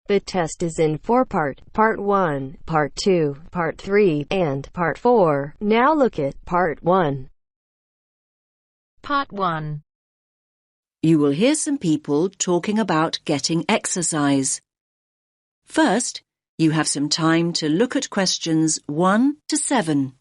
The test is in 4 parts: Part 1, Part 2, Part 3, and Part 4. Now look at Part 1. Part 1. You will hear some people talking about getting exercise. First, you have some time to look at questions 1 to 7.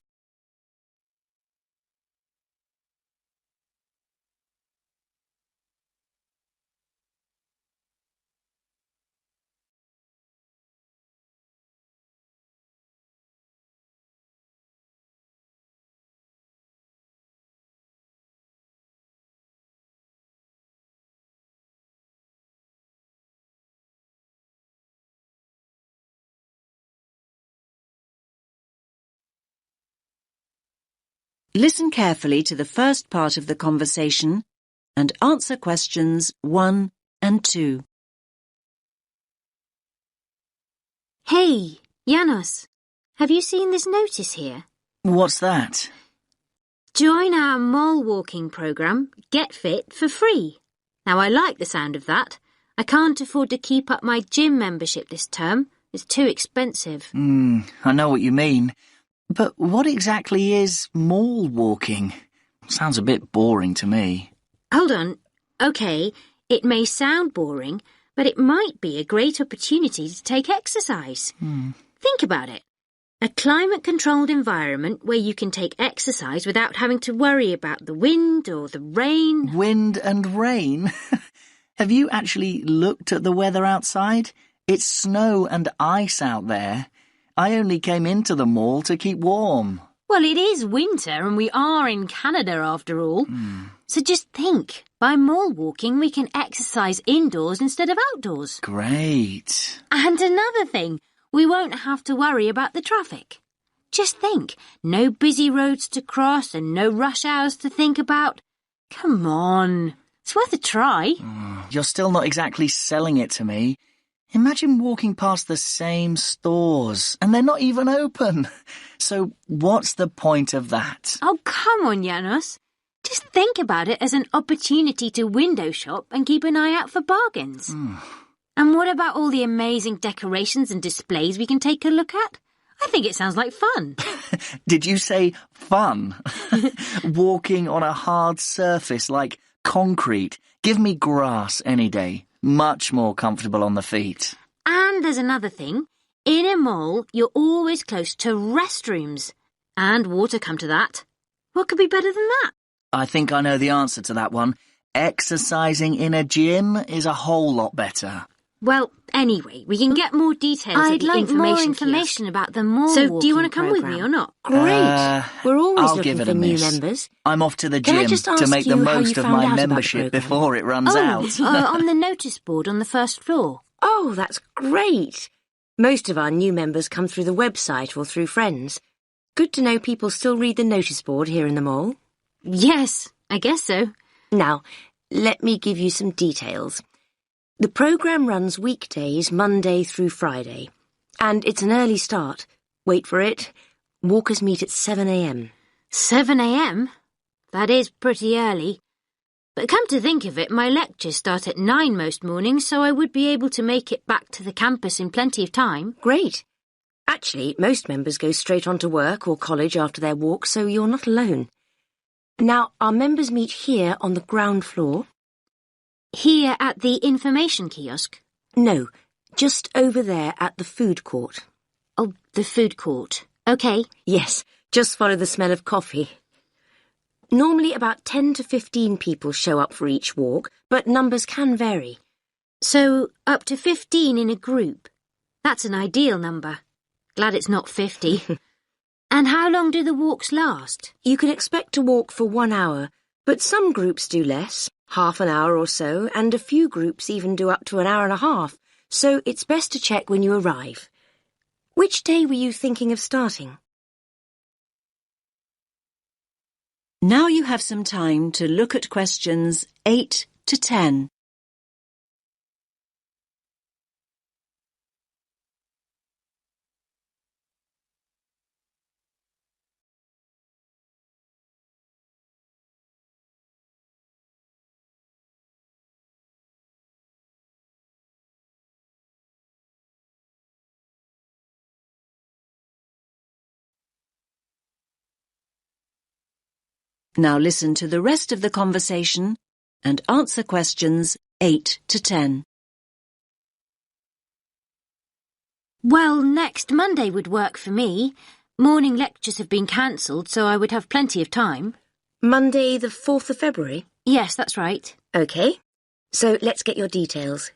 Listen carefully to the first part of the conversation and answer questions 1 and 2. Hey, Janos, have you seen this notice here? What's that? Join our mole walking program, Get Fit, for free. Now, I like the sound of that. I can't afford to keep up my gym membership this term. It's too expensive. I know what you mean. But what exactly is mole walking? Sounds a bit boring to me. Hold on. OK, it may sound boring, but it might be a great opportunity to take exercise. Think about it. A climate-controlled environment where you can take exercise without having to worry about the wind or the rain. Wind and rain? Have you actually looked at the weather outside? It's snow and ice out there. I only came into the mall to keep warm. Well, it is winter and we are in Canada after all. So just think, by mole walking we can exercise indoors instead of outdoors. Great. And another thing, we won't have to worry about the traffic. Just think, no busy roads to cross and no rush hours to think about. Come on, it's worth a try. You're still not exactly selling it to me. Imagine walking past the same stores and they're not even open. So what's the point of that? Oh, come on, Janos. Just think about it as an opportunity to window shop and keep an eye out for bargains. And what about all the amazing decorations and displays we can take a look at? I think it sounds like fun. Did you say fun? Walking on a hard surface like concrete. Give me grass any day. Much more comfortable on the feet. And there's another thing. In a mall, you're always close to restrooms. And water, come to that. What could be better than that? I think I know the answer to that one. Exercising in a gym is a whole lot better. Well, anyway, we can get more details at the information about the mall walking. So, do you want to come with me or not? Great. We're always I'll looking give it for a new miss. members. I'm off to the Can I gym just to ask make the you how most you of found my out about the membership programme? before it runs out. On the notice board on the first floor. Oh, that's great. Most of our new members come through the website or through friends. Good to know people still read the notice board here in the mall. Yes, I guess so. Now, let me give you some details. The programme runs weekdays, Monday through Friday. And it's an early start. Wait for it. Walkers meet at 7 a.m. 7 a.m? That is pretty early. But come to think of it, my lectures start at 9 most mornings, so I would be able to make it back to the campus in plenty of time. Great. Actually, most members go straight on to work or college after their walk, so you're not alone. Now, our members meet here on the ground floor. Here at the information kiosk? No, just over there at the food court. Oh, the food court. OK. Yes, just follow the smell of coffee. Normally about 10 to 15 people show up for each walk, but numbers can vary. So, up to 15 in a group. That's an ideal number. Glad it's not 50. And how long do the walks last? You can expect to walk for 1 hour, but some groups do less, half an hour or so, and a few groups even do up to an hour and a half, so it's best to check when you arrive. Which day were you thinking of starting? Now you have some time to look at questions 8 to 10. Now listen to the rest of the conversation and answer questions 8 to 10. Well, next Monday would work for me. Morning lectures have been cancelled, so I would have plenty of time. Monday the 4th of February? Yes, that's right. OK. So let's get your details.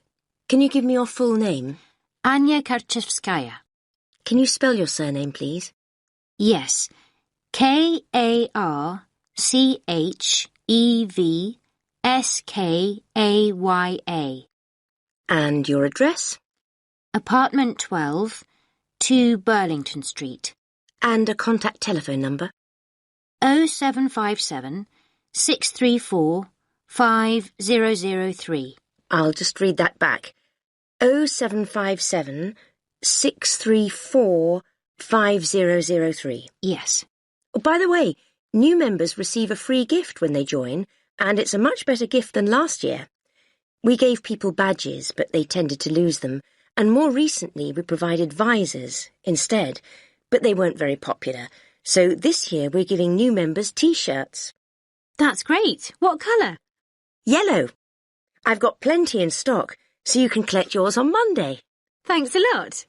Can you give me your full name? Anya Karczewskaya. Can you spell your surname, please? Yes. Karczewskaya. And your address? Apartment 12, 2 Burlington Street. And a contact telephone number? 0757 634 5003. I'll just read that back. 0757 634 5003. Yes. Oh, by the way, new members receive a free gift when they join, and it's a much better gift than last year. We gave people badges, but they tended to lose them, and more recently we provided visors instead, but they weren't very popular. So this year we're giving new members T-shirts. That's great. What colour? Yellow. I've got plenty in stock, so you can collect yours on Monday. Thanks a lot.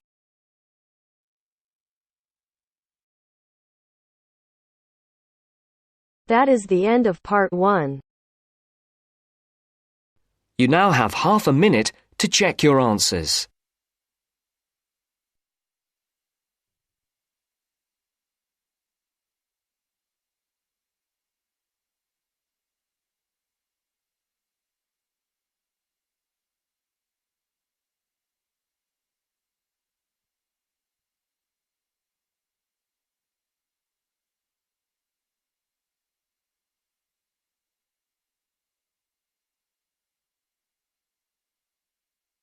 That is the end of part 1. You now have half a minute to check your answers.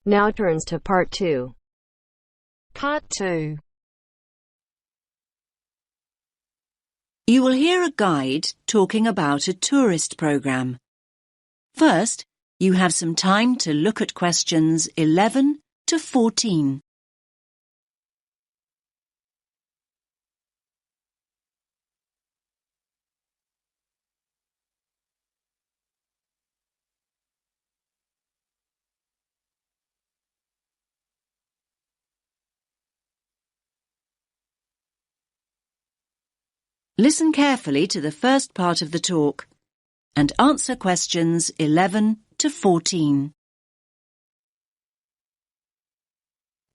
Now turns to part 2. Part 2. You will hear a guide talking about a tourist program. First, you have some time to look at questions 11 to 14. Listen carefully to the first part of the talk and answer questions 11 to 14.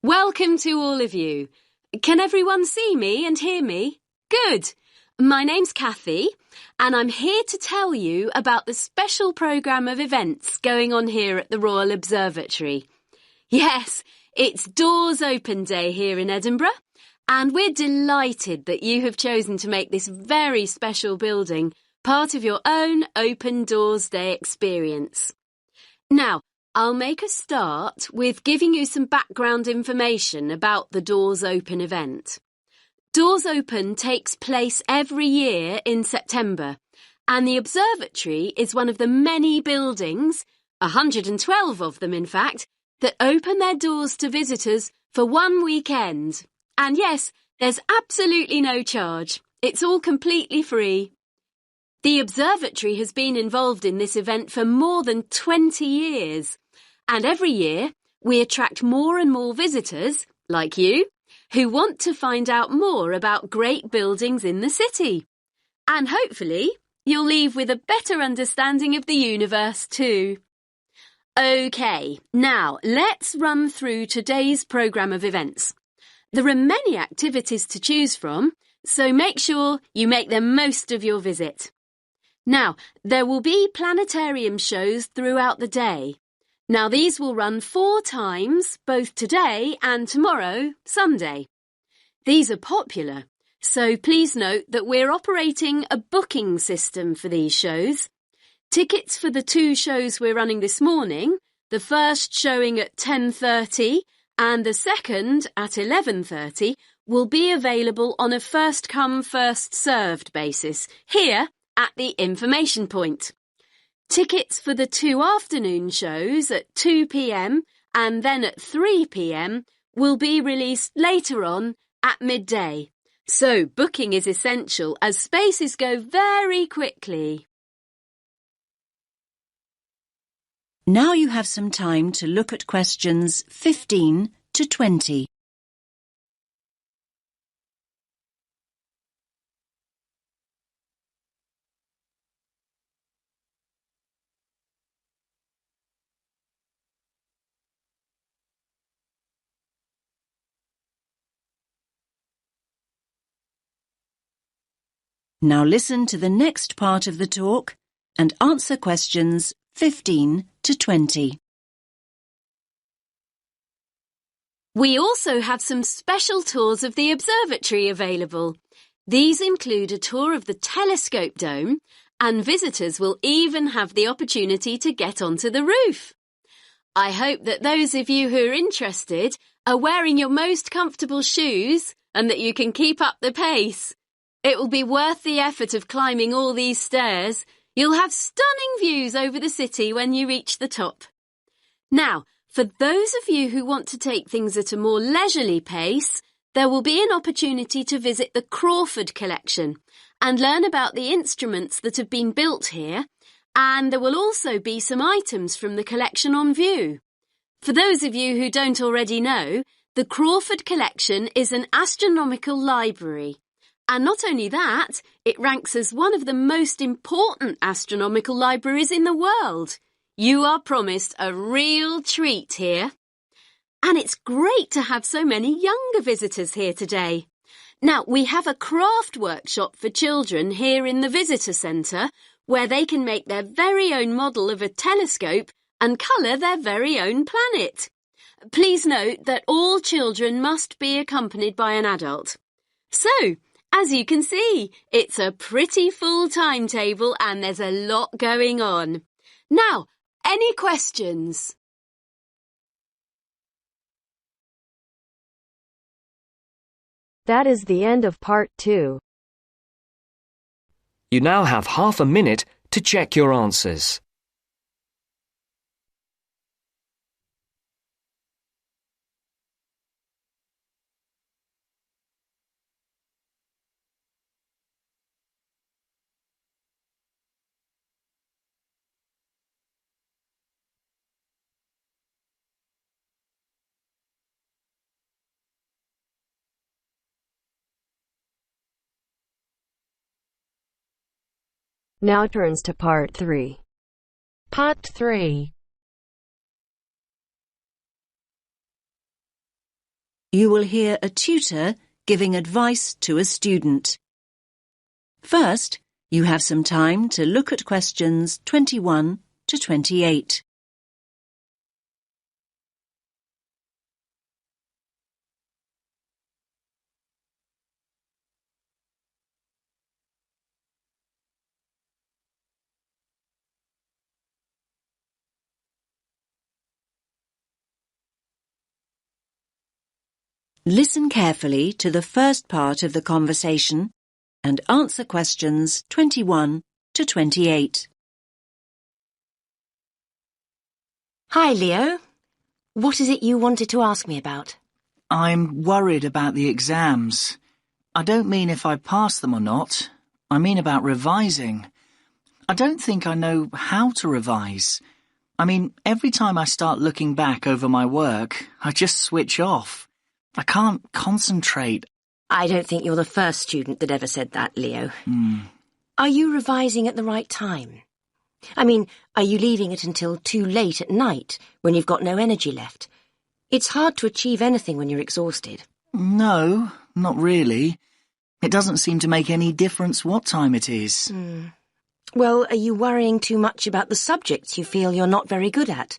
Welcome to all of you. Can everyone see me and hear me? Good. My name's Kathy, and I'm here to tell you about the special programme of events going on here at the Royal Observatory. Yes, it's Doors Open Day here in Edinburgh, and we're delighted that you have chosen to make this very special building part of your own Open Doors Day experience. Now, I'll make a start with giving you some background information about the Doors Open event. Doors Open takes place every year in September, and the observatory is one of the many buildings, 112 of them in fact, that open their doors to visitors for one weekend. And yes, there's absolutely no charge. It's all completely free. The observatory has been involved in this event for more than 20 years. And every year, we attract more and more visitors, like you, who want to find out more about great buildings in the city. And hopefully, you'll leave with a better understanding of the universe too. OK, now let's run through today's programme of events. There are many activities to choose from, so make sure you make the most of your visit. Now, there will be planetarium shows throughout the day. Now, these will run 4 times, both today and tomorrow, Sunday. These are popular, so please note that we're operating a booking system for these shows. Tickets for the 2 shows we're running this morning, the first showing at 10:30 and the second at 11:30, will be available on a first-come, first-served basis here at the information point. Tickets for the 2 afternoon shows at 2 p.m. and then at 3 p.m. will be released later on at midday. So booking is essential as spaces go very quickly. Now you have some time to look at questions 15 to 20. Now listen to the next part of the talk and answer questions 15 to 20. We also have some special tours of the observatory available. These include a tour of the telescope dome, and visitors will even have the opportunity to get onto the roof. I hope that those of you who are interested are wearing your most comfortable shoes and that you can keep up the pace. It will be worth the effort of climbing all these stairs. You'll have stunning views over the city when you reach the top. Now, for those of you who want to take things at a more leisurely pace, there will be an opportunity to visit the Crawford collection and learn about the instruments that have been built here, and there will also be some items from the collection on view. For those of you who don't already know, the Crawford collection is an astronomical library. And not only that, it ranks as one of the most important astronomical libraries in the world. You are promised a real treat here. And it's great to have so many younger visitors here today. Now, we have a craft workshop for children here in the visitor centre where they can make their very own model of a telescope and colour their very own planet. Please note that all children must be accompanied by an adult. So, as you can see, it's a pretty full timetable and there's a lot going on. Now, any questions? That is the end of part 2. You now have half a minute to check your answers. Now turns to part 3. Part 3. You will hear a tutor giving advice to a student. First, you have some time to look at questions 21 to 28. Listen carefully to the first part of the conversation and answer questions 21 to 28. Hi, Leo. What is it you wanted to ask me about? I'm worried about the exams. I don't mean if I pass them or not. I mean about revising. I don't think I know how to revise. I mean, every time I start looking back over my work, I just switch off. I can't concentrate. I don't think you're the first student that ever said that, Leo. Are you revising at the right time? I mean, are you leaving it until too late at night when you've got no energy left? It's hard to achieve anything when you're exhausted. No, not really. It doesn't seem to make any difference what time it is. Well, are you worrying too much about the subjects you feel you're not very good at?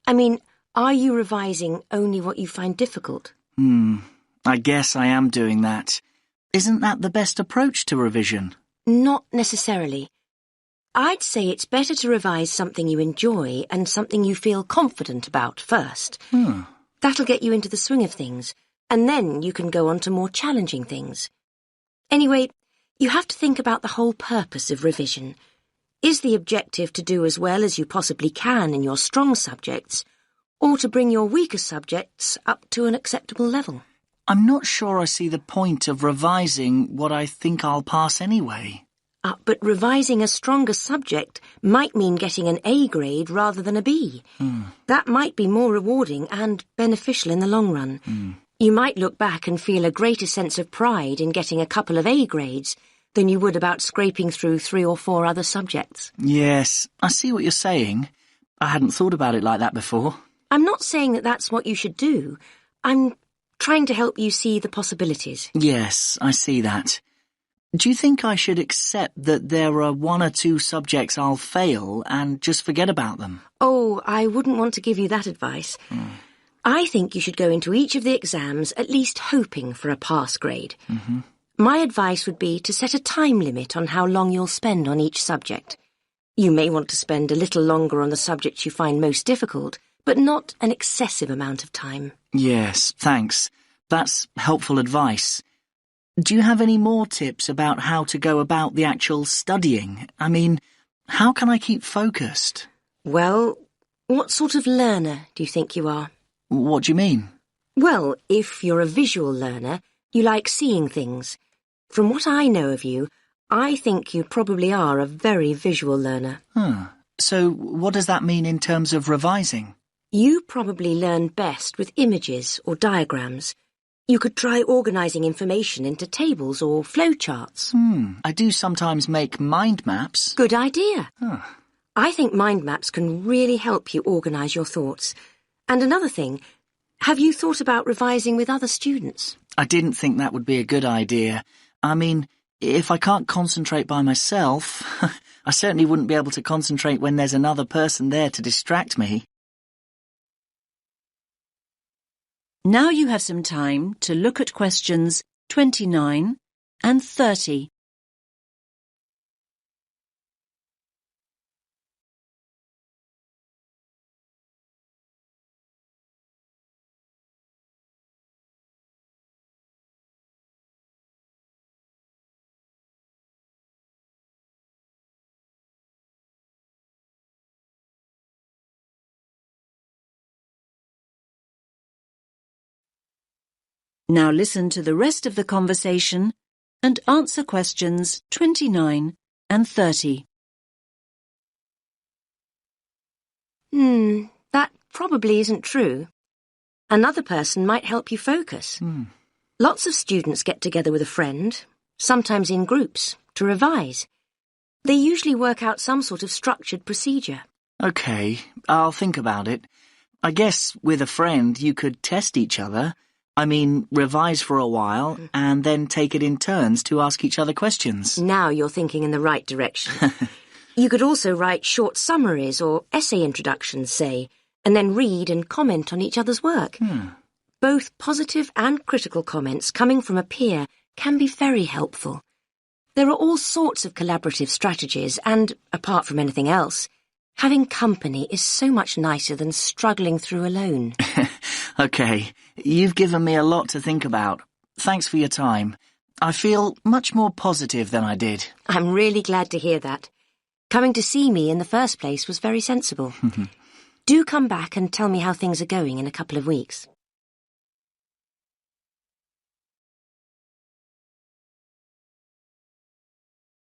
I mean, are you revising only what you find difficult? I guess I am doing that. Isn't that the best approach to revision? Not necessarily. I'd say it's better to revise something you enjoy and something you feel confident about first. That'll get you into the swing of things, and then you can go on to more challenging things. Anyway, you have to think about the whole purpose of revision. Is the objective to do as well as you possibly can in your strong subjects, or to bring your weaker subjects up to an acceptable level? I'm not sure I see the point of revising what I think I'll pass anyway. But revising a stronger subject might mean getting an A grade rather than a B. That might be more rewarding and beneficial in the long run. You might look back and feel a greater sense of pride in getting a couple of A grades than you would about scraping through 3 or 4 other subjects. Yes, I see what you're saying. I hadn't thought about it like that before. I'm not saying that that's what you should do. I'm trying to help you see the possibilities. Yes, I see that. Do you think I should accept that there are 1 or 2 subjects I'll fail and just forget about them? Oh, I wouldn't want to give you that advice. I think you should go into each of the exams at least hoping for a pass grade. My advice would be to set a time limit on how long you'll spend on each subject. You may want to spend a little longer on the subjects you find most difficult, but not an excessive amount of time. Yes, thanks. That's helpful advice. Do you have any more tips about how to go about the actual studying? I mean, how can I keep focused? Well, what sort of learner do you think you are? What do you mean? Well, if you're a visual learner, you like seeing things. From what I know of you, I think you probably are a very visual learner. So what does that mean in terms of revising? You probably learn best with images or diagrams. You could try organising information into tables or flowcharts. I do sometimes make mind maps. Good idea. I think mind maps can really help you organise your thoughts. And another thing, have you thought about revising with other students? I didn't think that would be a good idea. I mean, if I can't concentrate by myself, I certainly wouldn't be able to concentrate when there's another person there to distract me. Now you have some time to look at questions 29 and 30. Now listen to the rest of the conversation and answer questions 29 and 30. That probably isn't true. Another person might help you focus. Lots of students get together with a friend, sometimes in groups, to revise. They usually work out some sort of structured procedure. Okay, I'll think about it. I guess with a friend you could test each other. I mean, revise for a while and then take it in turns to ask each other questions. Now you're thinking in the right direction. You could also write short summaries or essay introductions, say, and then read and comment on each other's work. Both positive and critical comments coming from a peer can be very helpful. There are all sorts of collaborative strategies and, apart from anything else, having company is so much nicer than struggling through alone. Okay, you've given me a lot to think about. Thanks for your time. I feel much more positive than I did. I'm really glad to hear that. Coming to see me in the first place was very sensible. Do come back and tell me how things are going in a couple of weeks.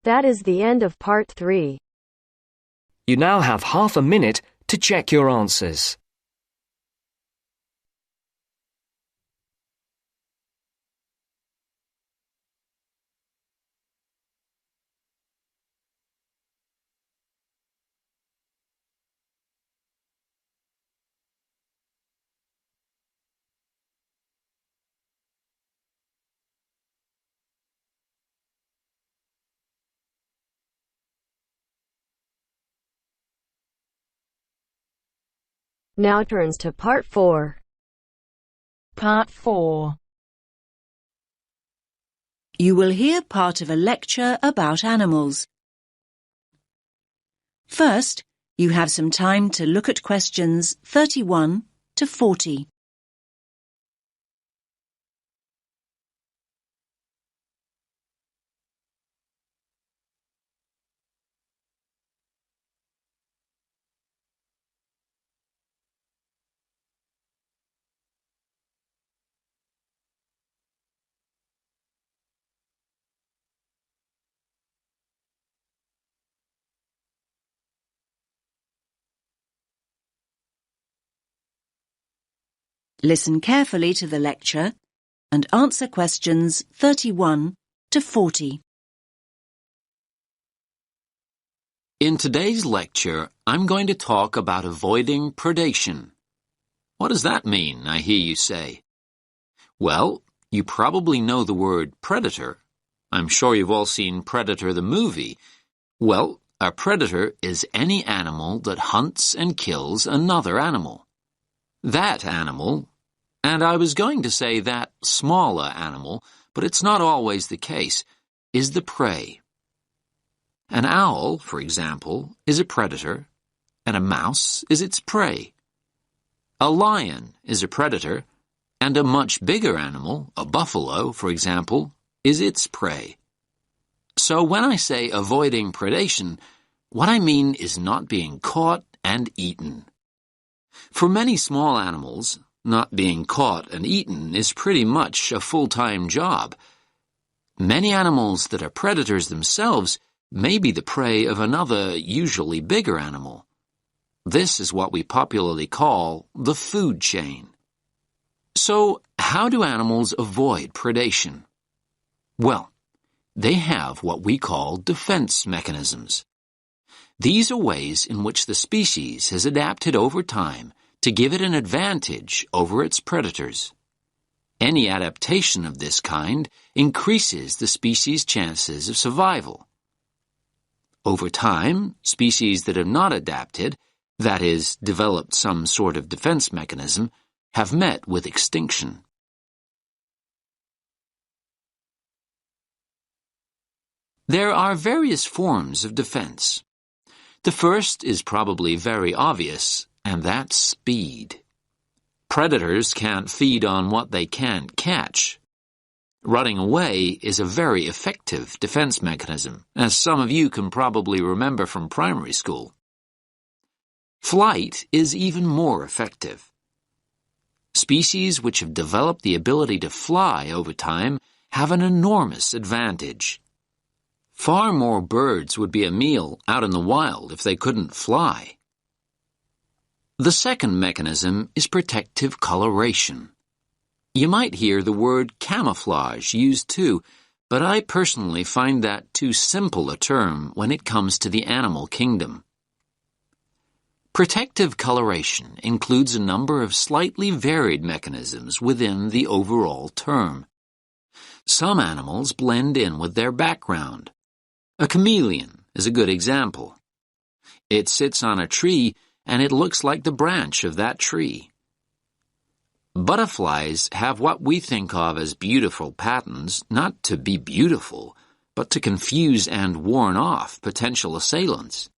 That is the end of part 3. You now have half a minute to check your answers. Now turns to part 4. Part 4. You will hear part of a lecture about animals. First, you have some time to look at questions 31 to 40. Listen carefully to the lecture and answer questions 31 to 40. In today's lecture, I'm going to talk about avoiding predation. What does that mean, I hear you say? Well, you probably know the word predator. I'm sure you've all seen Predator the movie. Well, a predator is any animal that hunts and kills another animal. That animal, and I was going to say that smaller animal, but it's not always the case, is the prey. An owl, for example, is a predator, and a mouse is its prey. A lion is a predator, and a much bigger animal, a buffalo, for example, is its prey. So when I say avoiding predation, what I mean is not being caught and eaten. For many small animals, not being caught and eaten is pretty much a full-time job. Many animals that are predators themselves may be the prey of another, usually bigger animal. This is what we popularly call the food chain. So, how do animals avoid predation? Well, they have what we call defense mechanisms. These are ways in which the species has adapted over time to give it an advantage over its predators. Any adaptation of this kind increases the species' chances of survival. Over time, species that have not adapted, that is, developed some sort of defense mechanism, have met with extinction. There are various forms of defense. The first is probably very obvious, and that's speed. Predators can't feed on what they can't catch. Running away is a very effective defense mechanism, as some of you can probably remember from primary school. Flight is even more effective. Species which have developed the ability to fly over time have an enormous advantage. Far more birds would be a meal out in the wild if they couldn't fly. The second mechanism is protective coloration. You might hear the word camouflage used too, but I personally find that too simple a term when it comes to the animal kingdom. Protective coloration includes a number of slightly varied mechanisms within the overall term. Some animals blend in with their background. A chameleon is a good example. It sits on a tree and it looks like the branch of that tree. Butterflies have what we think of as beautiful patterns, not to be beautiful, but to confuse and warn off potential assailants.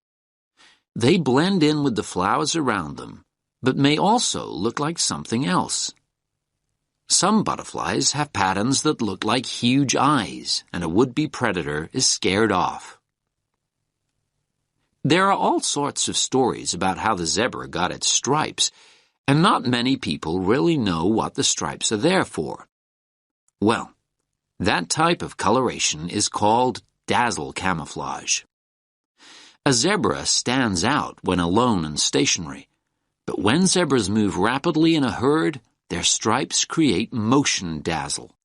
They blend in with the flowers around them, but may also look like something else. Some butterflies have patterns that look like huge eyes, and a would-be predator is scared off. There are all sorts of stories about how the zebra got its stripes, and not many people really know what the stripes are there for. Well, that type of coloration is called dazzle camouflage. A zebra stands out when alone and stationary, but when zebras move rapidly in a herd, their stripes create motion dazzle,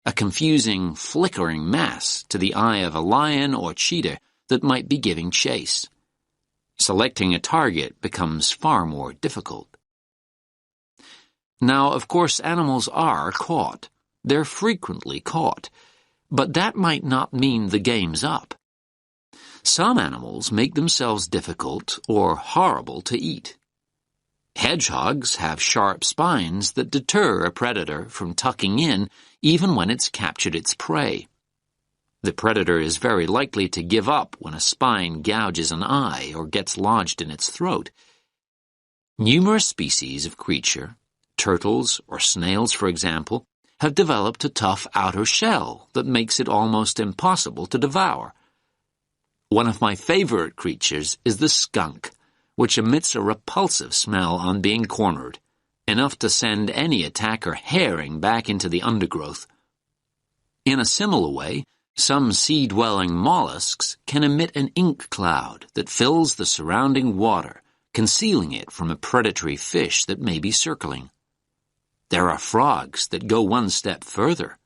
a confusing, flickering mass to the eye of a lion or cheetah that might be giving chase. Selecting a target becomes far more difficult. Now, of course, animals are caught. They're frequently caught. But that might not mean the game's up. Some animals make themselves difficult or horrible to eat. Hedgehogs have sharp spines that deter a predator from tucking in even when it's captured its prey. The predator is very likely to give up when a spine gouges an eye or gets lodged in its throat. Numerous species of creature, turtles or snails for example, have developed a tough outer shell that makes it almost impossible to devour. One of my favorite creatures is the skunk, which emits a repulsive smell on being cornered, enough to send any attacker herring back into the undergrowth. In a similar way, some sea-dwelling mollusks can emit an ink cloud that fills the surrounding water, concealing it from a predatory fish that may be circling. There are frogs that go one step further.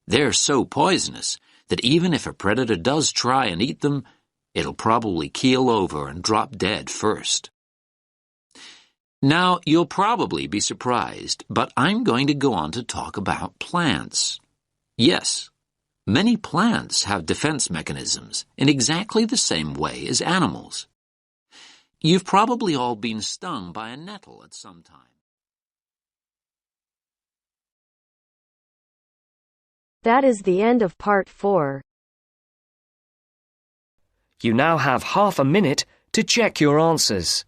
They're so poisonous that even if a predator does try and eat them, it'll probably keel over and drop dead first. Now, you'll probably be surprised, but I'm going to go on to talk about plants. Yes, many plants have defense mechanisms in exactly the same way as animals. You've probably all been stung by a nettle at some time. That is the end of part 4. You now have half a minute to check your answers.